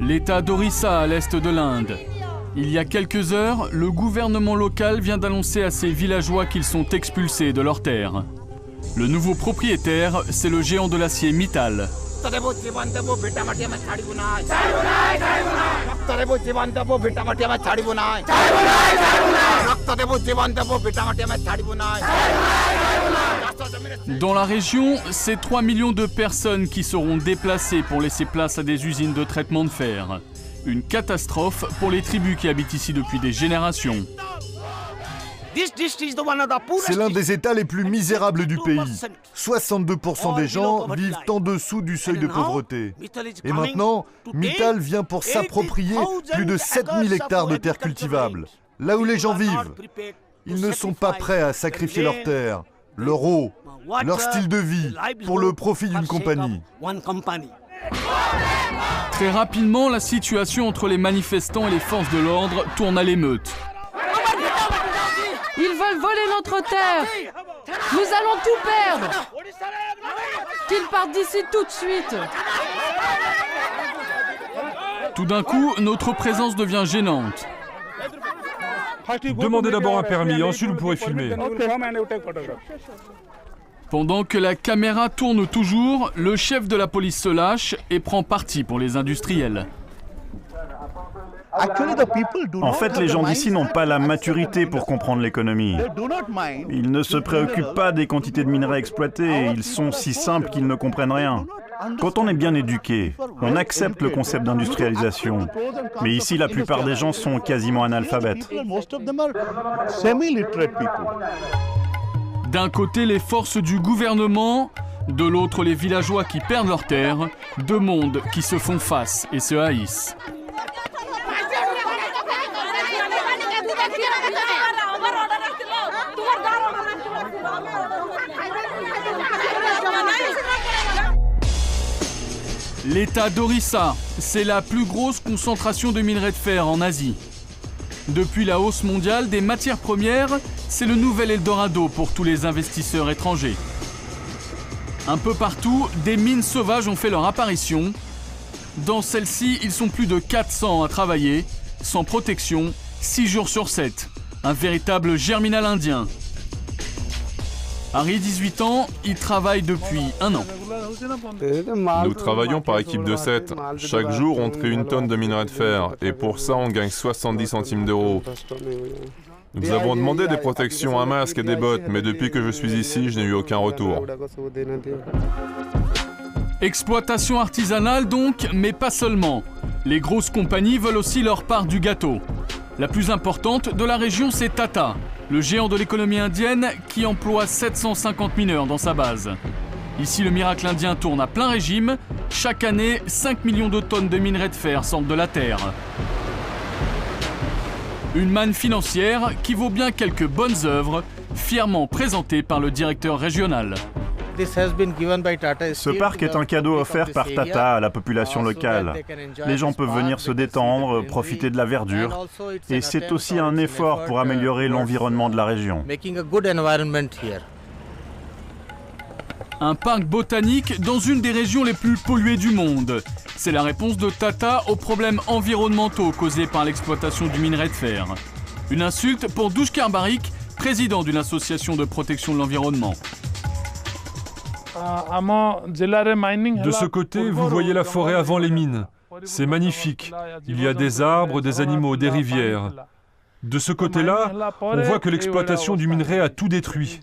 L'État d'Orissa à l'est de l'Inde. Il y a quelques heures, le gouvernement local vient d'annoncer à ses villageois qu'ils sont expulsés de leurs terres. Le nouveau propriétaire, c'est le géant de l'acier Mittal. Dans la région, c'est 3 millions de personnes qui seront déplacées pour laisser place à des usines de traitement de fer. Une catastrophe pour les tribus qui habitent ici depuis des générations. C'est l'un des États les plus misérables du pays. 62% des gens vivent en dessous du seuil de pauvreté. Et maintenant, Mittal vient pour s'approprier plus de 7000 hectares de terres cultivables. Là où les gens vivent, ils ne sont pas prêts à sacrifier leurs terres, leur eau, leur style de vie pour le profit d'une compagnie. Très rapidement, la situation entre les manifestants et les forces de l'ordre tourne à l'émeute. Ils veulent voler notre terre. Nous allons tout perdre. Qu'ils partent d'ici tout de suite. Tout d'un coup, notre présence devient gênante. Demandez d'abord un permis, ensuite vous pourrez filmer. Pendant que la caméra tourne toujours, le chef de la police se lâche et prend parti pour les industriels. En fait, les gens d'ici n'ont pas la maturité pour comprendre l'économie. Ils ne se préoccupent pas des quantités de minerais exploités, ils sont si simples qu'ils ne comprennent rien. Quand on est bien éduqué, on accepte le concept d'industrialisation. Mais ici, la plupart des gens sont quasiment analphabètes. D'un côté, les forces du gouvernement, de l'autre, les villageois qui perdent leurs terres, deux mondes qui se font face et se haïssent. L'État d'Orissa, c'est la plus grosse concentration de minerais de fer en Asie. Depuis la hausse mondiale des matières premières, c'est le nouvel Eldorado pour tous les investisseurs étrangers. Un peu partout, des mines sauvages ont fait leur apparition. Dans celles-ci, ils sont plus de 400 à travailler, sans protection, 6 jours sur 7. Un véritable germinal indien. Harry, 18 ans, il travaille depuis 1 an. Nous travaillons par équipe de 7. Chaque jour, on trie 1 tonne de minerai de fer. Et pour ça, on gagne 70 centimes d'euros. Nous avons demandé des protections, un masque et des bottes, mais depuis que je suis ici, je n'ai eu aucun retour. Exploitation artisanale donc, mais pas seulement. Les grosses compagnies veulent aussi leur part du gâteau. La plus importante de la région, c'est Tata, le géant de l'économie indienne qui emploie 750 mineurs dans sa base. Ici, le miracle indien tourne à plein régime. Chaque année, 5 millions de tonnes de minerais de fer sortent de la terre. Une manne financière qui vaut bien quelques bonnes œuvres, fièrement présentées par le directeur régional. Ce parc est un cadeau offert par Tata à la population locale. Les gens peuvent venir se détendre, profiter de la verdure. Et c'est aussi un effort pour améliorer l'environnement de la région. Un parc botanique dans une des régions les plus polluées du monde. C'est la réponse de Tata aux problèmes environnementaux causés par l'exploitation du minerai de fer. Une insulte pour Dushkar Barik, président d'une association de protection de l'environnement. De ce côté, vous voyez la forêt avant les mines. C'est magnifique. Il y a des arbres, des animaux, des rivières. De ce côté-là, on voit que l'exploitation du minerai a tout détruit.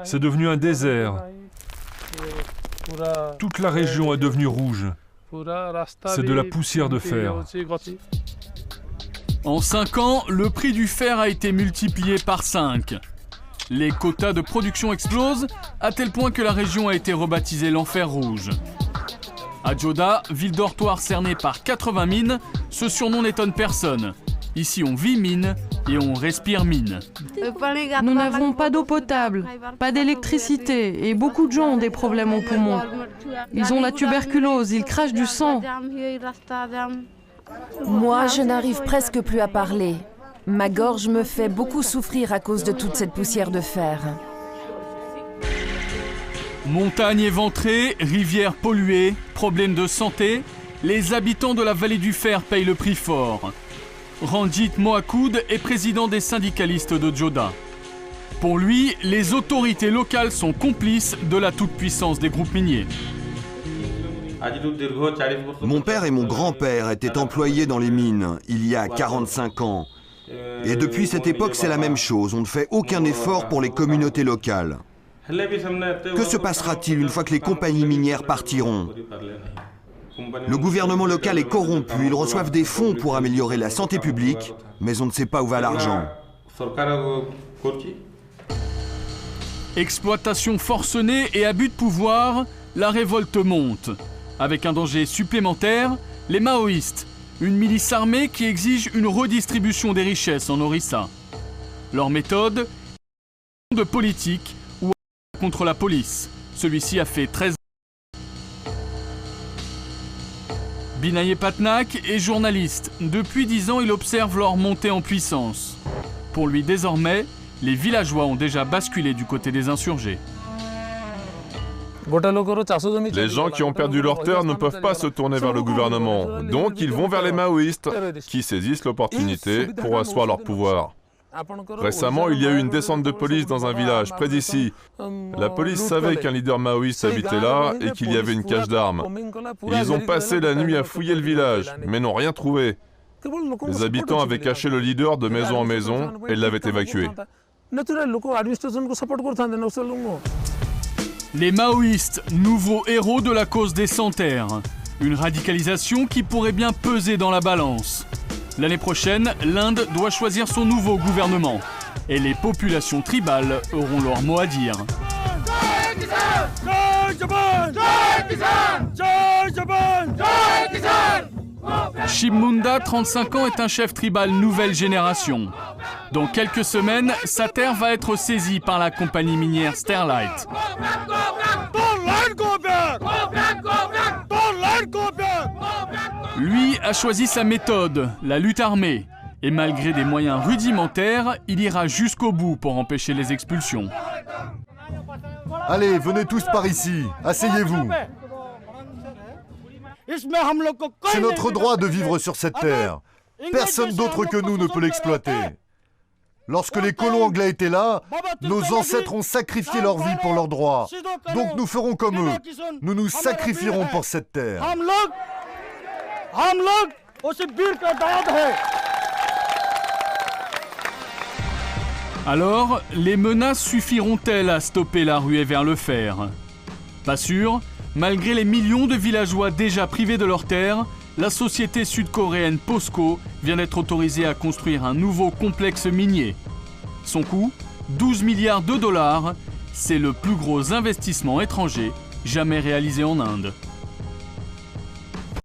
C'est devenu un désert. Toute la région est devenue rouge. C'est de la poussière de fer. En 5 ans, le prix du fer a été multiplié par 5. Les quotas de production explosent, à tel point que la région a été rebaptisée l'Enfer Rouge. À Joda, ville dortoir cernée par 80 mines, ce surnom n'étonne personne. Ici, on vit mine et on respire mine. Nous n'avons pas d'eau potable, pas d'électricité et beaucoup de gens ont des problèmes aux poumons. Ils ont la tuberculose, ils crachent du sang. Moi, je n'arrive presque plus à parler. Ma gorge me fait beaucoup souffrir à cause de toute cette poussière de fer. Montagnes éventrées, rivières polluées, problèmes de santé, les habitants de la vallée du Fer payent le prix fort. Ranjit Mohakood est président des syndicalistes de Jodha. Pour lui, les autorités locales sont complices de la toute-puissance des groupes miniers. Mon père et mon grand-père étaient employés dans les mines il y a 45 ans. Et depuis cette époque, c'est la même chose. On ne fait aucun effort pour les communautés locales. Que se passera-t-il une fois que les compagnies minières partiront? Le gouvernement local est corrompu. Ils reçoivent des fonds pour améliorer la santé publique, mais on ne sait pas où va l'argent. Exploitation forcenée et abus de pouvoir, la révolte monte. Avec un danger supplémentaire, les maoïstes, une milice armée qui exige une redistribution des richesses en Orissa. Leur méthode, de politique ou contre la police. Celui-ci a fait 13 ans. Binaye Patnaik est journaliste. Depuis 10 ans, il observe leur montée en puissance. Pour lui, désormais, les villageois ont déjà basculé du côté des insurgés. Les gens qui ont perdu leurs terres ne peuvent pas se tourner vers le gouvernement, donc ils vont vers les maoïstes, qui saisissent l'opportunité pour asseoir leur pouvoir. Récemment, il y a eu une descente de police dans un village près d'ici. La police savait qu'un leader maoïste habitait là et qu'il y avait une cache d'armes. Ils ont passé la nuit à fouiller le village, mais n'ont rien trouvé. Les habitants avaient caché le leader de maison en maison et l'avaient évacué. Les maoïstes, nouveaux héros de la cause des sans-terres. Une radicalisation qui pourrait bien peser dans la balance. L'année prochaine, l'Inde doit choisir son nouveau gouvernement. Et les populations tribales auront leur mot à dire. Shiv Munda, 35 ans, est un chef tribal nouvelle génération. Dans quelques semaines, sa terre va être saisie par la compagnie minière Sterlite. Lui a choisi sa méthode, la lutte armée. Et malgré des moyens rudimentaires, il ira jusqu'au bout pour empêcher les expulsions. Allez, venez tous par ici, asseyez-vous. C'est notre droit de vivre sur cette terre. Personne d'autre que nous ne peut l'exploiter. Lorsque les colons anglais étaient là, nos ancêtres ont sacrifié leur vie pour leurs droits. Donc nous ferons comme eux. Nous nous sacrifierons pour cette terre. Alors, les menaces suffiront-elles à stopper la ruée vers le fer? Pas sûr. Malgré les millions de villageois déjà privés de leurs terres, la société sud-coréenne POSCO vient d'être autorisée à construire un nouveau complexe minier. Son coût, 12 milliards de dollars, c'est le plus gros investissement étranger jamais réalisé en Inde.